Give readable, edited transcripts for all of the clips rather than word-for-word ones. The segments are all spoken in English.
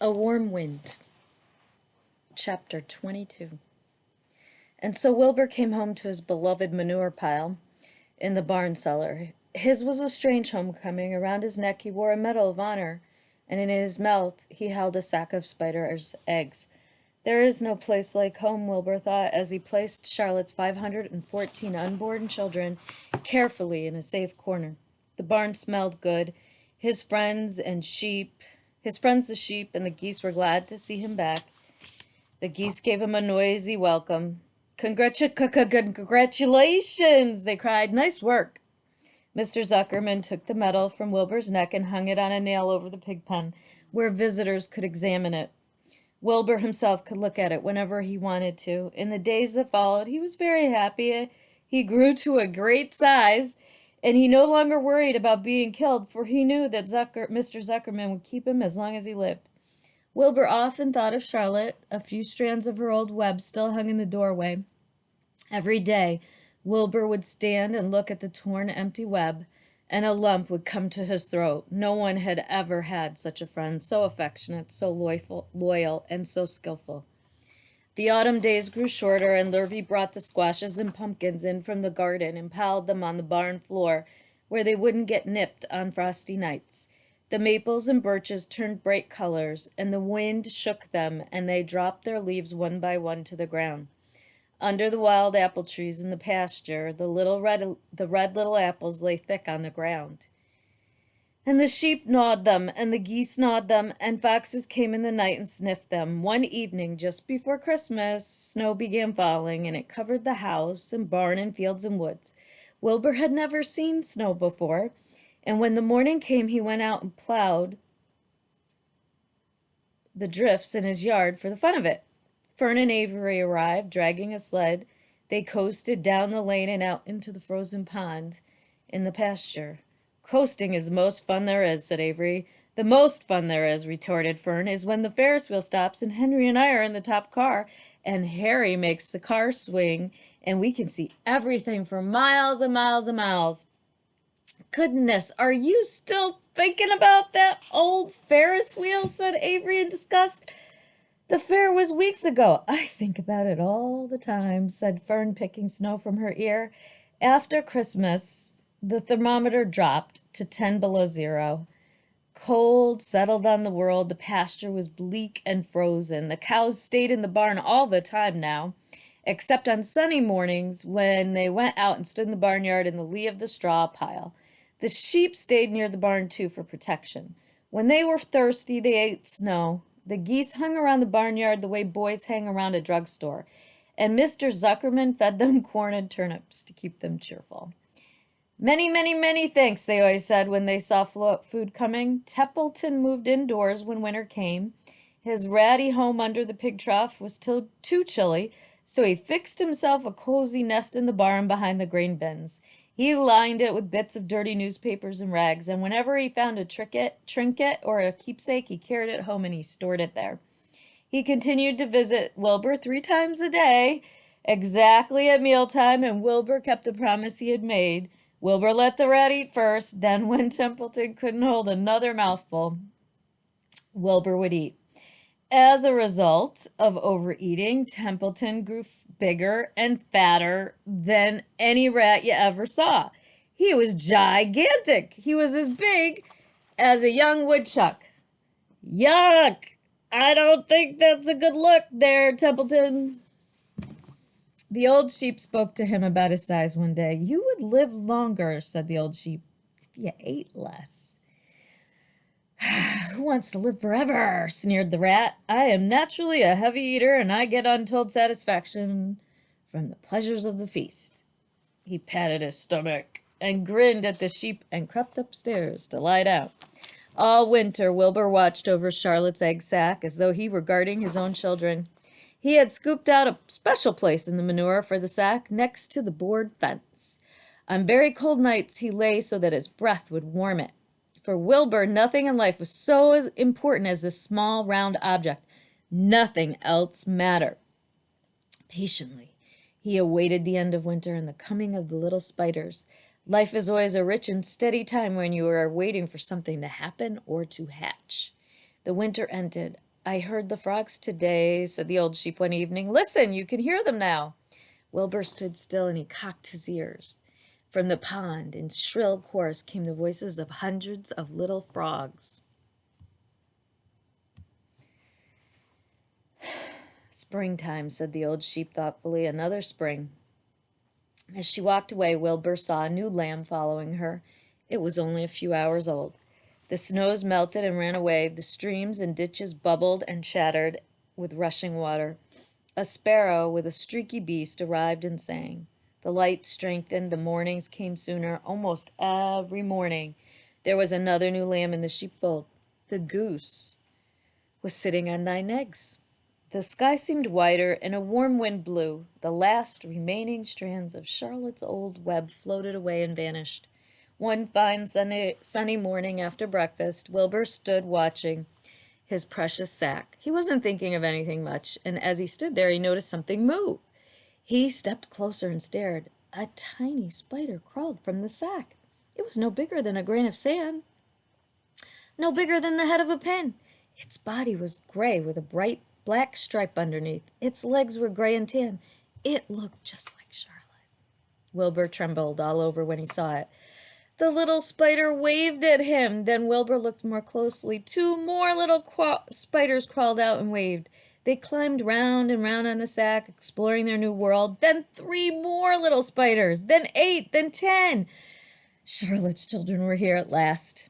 A Warm Wind, Chapter 22. And so Wilbur came home to his beloved manure pile in the barn cellar. His was a strange homecoming. Around his neck he wore a medal of honor, and in his mouth he held a sack of spiders' eggs. There is no place like home, Wilbur thought, as he placed Charlotte's 514 unborn children carefully in a safe corner. The barn smelled good. His friends the sheep, and the geese were glad to see him back. The geese gave him a noisy welcome. Congratulations, they cried. Nice work. Mr. Zuckerman took the medal from Wilbur's neck and hung it on a nail over the pig pen, where visitors could examine it. Wilbur himself could look at it whenever he wanted to. In the days that followed, he was very happy. He grew to a great size, and he no longer worried about being killed, for he knew that Mr. Zuckerman would keep him as long as he lived. Wilbur often thought of Charlotte. A few strands of her old web still hung in the doorway. Every day, Wilbur would stand and look at the torn, empty web, and a lump would come to his throat. No one had ever had such a friend, so affectionate, so loyal, and so skillful. The autumn days grew shorter, and Lurvy brought the squashes and pumpkins in from the garden and piled them on the barn floor, where they wouldn't get nipped on frosty nights. The maples and birches turned bright colors, and the wind shook them, and they dropped their leaves one by one to the ground. Under the wild apple trees in the pasture, the red little apples lay thick on the ground. And the sheep gnawed them, and the geese gnawed them, and foxes came in the night and sniffed them. One evening, just before Christmas, snow began falling, and it covered the house and barn and fields and woods. Wilbur had never seen snow before, and when the morning came, he went out and plowed the drifts in his yard for the fun of it. Fern and Avery arrived, dragging a sled. They coasted down the lane and out into the frozen pond in the pasture. Coasting is the most fun there is, said Avery. The most fun there is, retorted Fern, is when the Ferris wheel stops and Henry and I are in the top car and Harry makes the car swing and we can see everything for miles and miles and miles. Goodness, are you still thinking about that old Ferris wheel? Said Avery in disgust. The fair was weeks ago. I think about it all the time, said Fern, picking snow from her ear. After Christmas, the thermometer dropped to 10 below zero. Cold settled on the world. The pasture was bleak and frozen. The cows stayed in the barn all the time now, except on sunny mornings when they went out and stood in the barnyard in the lee of the straw pile. The sheep stayed near the barn, too, for protection. When they were thirsty, they ate snow. The geese hung around the barnyard the way boys hang around a drugstore, and Mr. Zuckerman fed them corn and turnips to keep them cheerful. Many, many, many thanks, they always said when they saw food coming. Templeton moved indoors when winter came. His ratty home under the pig trough was still too chilly, so he fixed himself a cozy nest in the barn behind the grain bins. He lined it with bits of dirty newspapers and rags, and whenever he found a trinket or a keepsake, he carried it home and he stored it there. He continued to visit Wilbur 3 times a day, exactly at mealtime, and Wilbur kept the promise he had made. Wilbur let the rat eat first, then when Templeton couldn't hold another mouthful, Wilbur would eat. As a result of overeating, Templeton grew bigger and fatter than any rat you ever saw. He was gigantic. He was as big as a young woodchuck. Yuck! I don't think that's a good look there, Templeton. The old sheep spoke to him about his size one day. You would live longer, said the old sheep, if you ate less. Who wants to live forever? Sneered the rat. I am naturally a heavy eater, and I get untold satisfaction from the pleasures of the feast. He patted his stomach and grinned at the sheep and crept upstairs to lie down. All winter, Wilbur watched over Charlotte's egg sack as though he were guarding his own children. He had scooped out a special place in the manure for the sack next to the board fence. On very cold nights, he lay so that his breath would warm it. For Wilbur, nothing in life was so important as this small, round object. Nothing else mattered. Patiently, he awaited the end of winter and the coming of the little spiders. Life is always a rich and steady time when you are waiting for something to happen or to hatch. The winter ended. I heard the frogs today, said the old sheep one evening. Listen, you can hear them now. Wilbur stood still and he cocked his ears. From the pond, in shrill chorus, came the voices of hundreds of little frogs. Springtime, said the old sheep thoughtfully. Another spring. As she walked away, Wilbur saw a new lamb following her. It was only a few hours old. The snows melted and ran away. The streams and ditches bubbled and chattered with rushing water. A sparrow with a streaky beast arrived and sang. The light strengthened. The mornings came sooner. Almost every morning there was another new lamb in the sheepfold. The goose was sitting on 9 eggs. The sky seemed whiter, and a warm wind blew. The last remaining strands of Charlotte's old web floated away and vanished. One fine sunny morning after breakfast, Wilbur stood watching his precious sack. He wasn't thinking of anything much, and as he stood there, he noticed something move. He stepped closer and stared. A tiny spider crawled from the sack. It was no bigger than a grain of sand, no bigger than the head of a pin. Its body was gray with a bright black stripe underneath. Its legs were gray and tan. It looked just like Charlotte. Wilbur trembled all over when he saw it. The little spider waved at him. Then Wilbur looked more closely. 2 more little spiders crawled out and waved. They climbed round and round on the sack, exploring their new world. Then 3 more little spiders. Then 8. Then 10. Charlotte's children were here at last.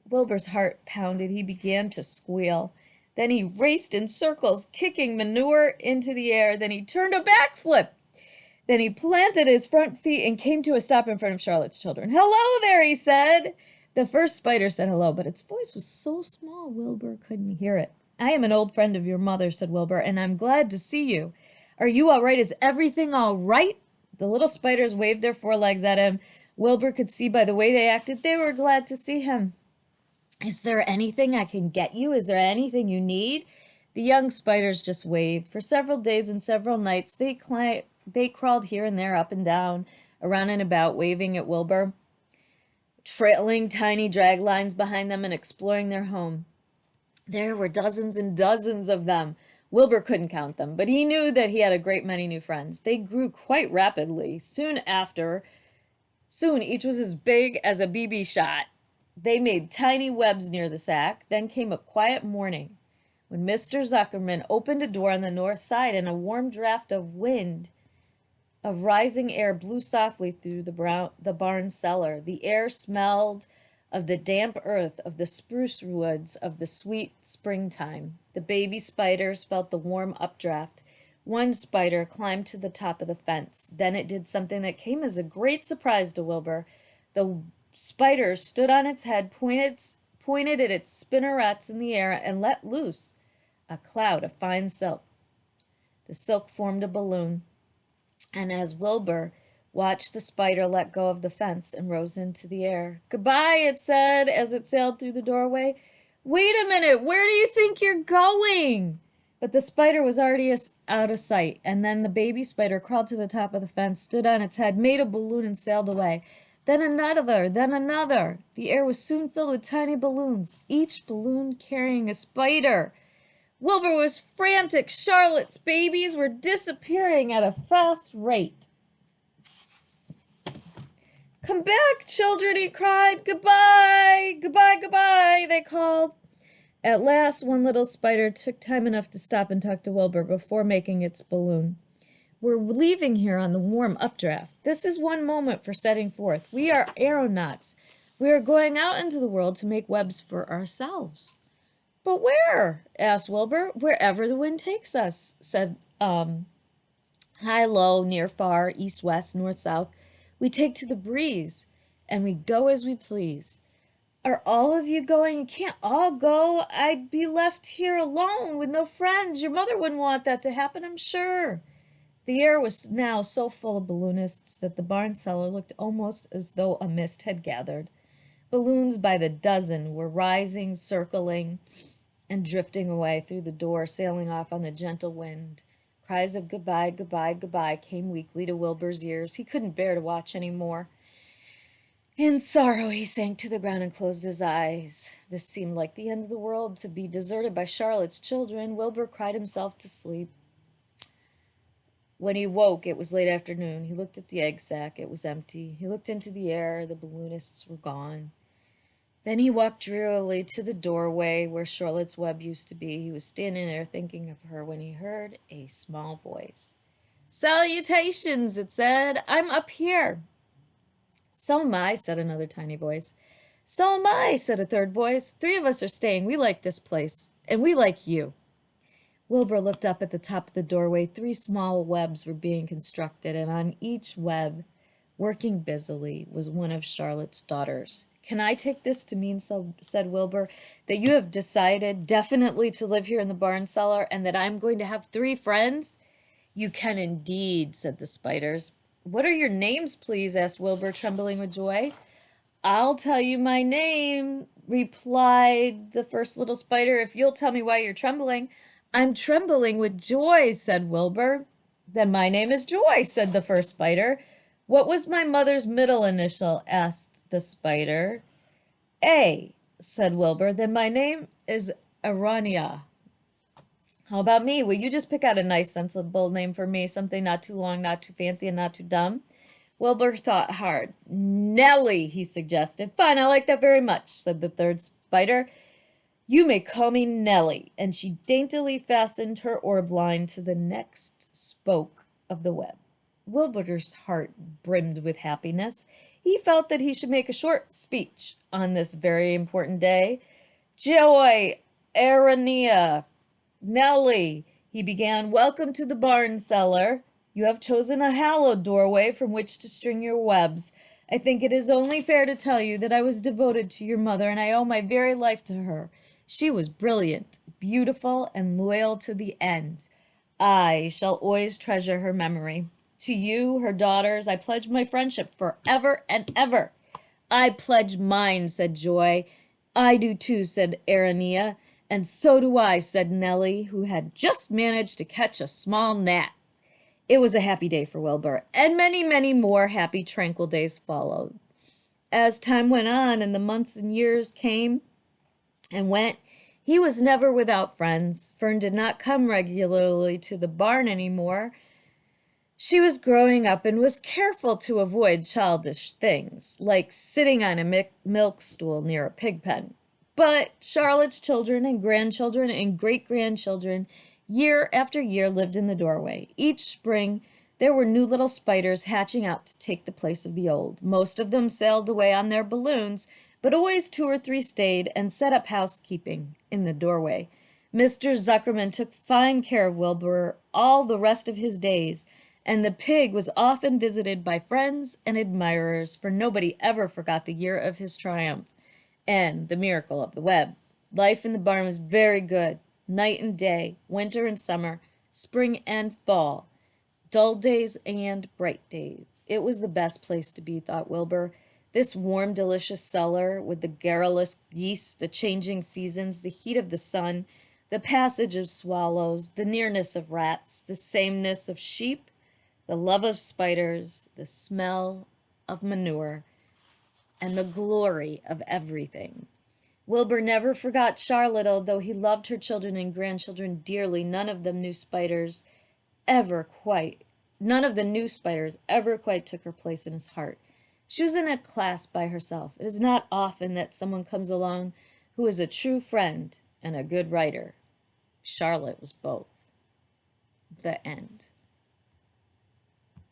Wilbur's heart pounded. He began to squeal. Then he raced in circles, kicking manure into the air. Then he turned a backflip. Then he planted his front feet and came to a stop in front of Charlotte's children. "Hello there," he said. The first spider said hello, but its voice was so small Wilbur couldn't hear it. "I am an old friend of your mother," said Wilbur, "and I'm glad to see you. Are you all right? Is everything all right?" The little spiders waved their forelegs at him. Wilbur could see by the way they acted they were glad to see him. "Is there anything I can get you? Is there anything you need?" The young spiders just waved. For several days and several nights they crawled here and there, up and down, around and about, waving at Wilbur, trailing tiny drag lines behind them and exploring their home. There were dozens and dozens of them. Wilbur couldn't count them, but he knew that he had a great many new friends. They grew quite rapidly. Soon each was as big as a BB shot. They made tiny webs near the sack. Then came a quiet morning when Mr. Zuckerman opened a door on the north side and a warm draft of rising air blew softly through the barn cellar. The air smelled of the damp earth, of the spruce woods, of the sweet springtime. The baby spiders felt the warm updraft. One spider climbed to the top of the fence. Then it did something that came as a great surprise to Wilbur. The spider stood on its head, pointed at its spinnerets in the air, and let loose a cloud of fine silk. The silk formed a balloon, and as Wilbur watched the spider let go of the fence and rose into the air. "Goodbye," it said as it sailed through the doorway. "Wait a minute, where do you think you're going?" But the spider was already out of sight, and then the baby spider crawled to the top of the fence, stood on its head, made a balloon, and sailed away. Then another, then another. The air was soon filled with tiny balloons, each balloon carrying a spider. Wilbur was frantic. Charlotte's babies were disappearing at a fast rate. "Come back, children," he cried. "Goodbye, goodbye, goodbye," they called. At last, one little spider took time enough to stop and talk to Wilbur before making its balloon. "We're leaving here on the warm updraft. This is one moment for setting forth. We are aeronauts. We are going out into the world to make webs for ourselves." "But where?" asked Wilbur. "Wherever the wind takes us," said high, low, near, far, east, west, north, south. We take to the breeze, and we go as we please. "Are all of you going?" "You can't all go. I'd be left here alone with no friends. Your mother wouldn't want that to happen, I'm sure." The air was now so full of balloonists that the barn cellar looked almost as though a mist had gathered. Balloons by the dozen were rising, circling, and drifting away through the door, sailing off on the gentle wind. Cries of "goodbye, goodbye, goodbye" came weakly to Wilbur's ears. He couldn't bear to watch any more. In sorrow, he sank to the ground and closed his eyes. This seemed like the end of the world, to be deserted by Charlotte's children. Wilbur cried himself to sleep. When he woke, it was late afternoon. He looked at the egg sack. It was empty. He looked into the air. The balloonists were gone. Then he walked drearily to the doorway where Charlotte's web used to be. He was standing there thinking of her when he heard a small voice. "Salutations," it said. "I'm up here." "So am I," said another tiny voice. "So am I," said a third voice. "Three of us are staying. We like this place. And we like you." Wilbur looked up at the top of the doorway. Three small webs were being constructed, and on each web, working busily, was one of Charlotte's daughters. "Can I take this to mean," said Wilbur, "that you have decided definitely to live here in the barn cellar and that I'm going to have three friends?" "You can indeed," said the spiders. "What are your names, please?" asked Wilbur, trembling with joy. "I'll tell you my name," replied the first little spider, "if you'll tell me why you're trembling." "I'm trembling with joy," said Wilbur. "Then my name is Joy," said the first spider. "What was my mother's middle initial?" asked the spider. "A," said Wilbur. "Then my name is Arania." "How about me? Will you just pick out a nice, sensible name for me? Something not too long, not too fancy, and not too dumb?" Wilbur thought hard. "Nellie," he suggested. "Fine, I like that very much," said the third spider. "You may call me Nellie." And she daintily fastened her orb line to the next spoke of the web. Wilbur's heart brimmed with happiness. He felt that he should make a short speech on this very important day. "Joy, Arania, Nellie," he began, "welcome to the barn cellar. You have chosen a hallowed doorway from which to string your webs. I think it is only fair to tell you that I was devoted to your mother, and I owe my very life to her. She was brilliant, beautiful, and loyal to the end. I shall always treasure her memory. To you, her daughters, I pledge my friendship forever and ever." "I pledge mine," said Joy. "I do too," said Arania. "And so do I," said Nellie, who had just managed to catch a small gnat. It was a happy day for Wilbur, and many, many more happy, tranquil days followed. As time went on and the months and years came and went, he was never without friends. Fern did not come regularly to the barn anymore. She was growing up and was careful to avoid childish things, like sitting on a milk stool near a pig pen. But Charlotte's children and grandchildren and great-grandchildren, year after year, lived in the doorway. Each spring, there were new little spiders hatching out to take the place of the old. Most of them sailed away on their balloons, but always two or three stayed and set up housekeeping in the doorway. Mr. Zuckerman took fine care of Wilbur all the rest of his days, and the pig was often visited by friends and admirers, for nobody ever forgot the year of his triumph and the miracle of the web. Life in the barn was very good, night and day, winter and summer, spring and fall, dull days and bright days. It was the best place to be, thought Wilbur. This warm, delicious cellar with the garrulous geese, the changing seasons, the heat of the sun, the passage of swallows, the nearness of rats, the sameness of sheep, the love of spiders, the smell of manure, and the glory of everything. Wilbur never forgot Charlotte, although he loved her children and grandchildren dearly. None of the new spiders ever quite took her place in his heart. She was in a class by herself. It is not often that someone comes along who is a true friend and a good writer. Charlotte was both. The end.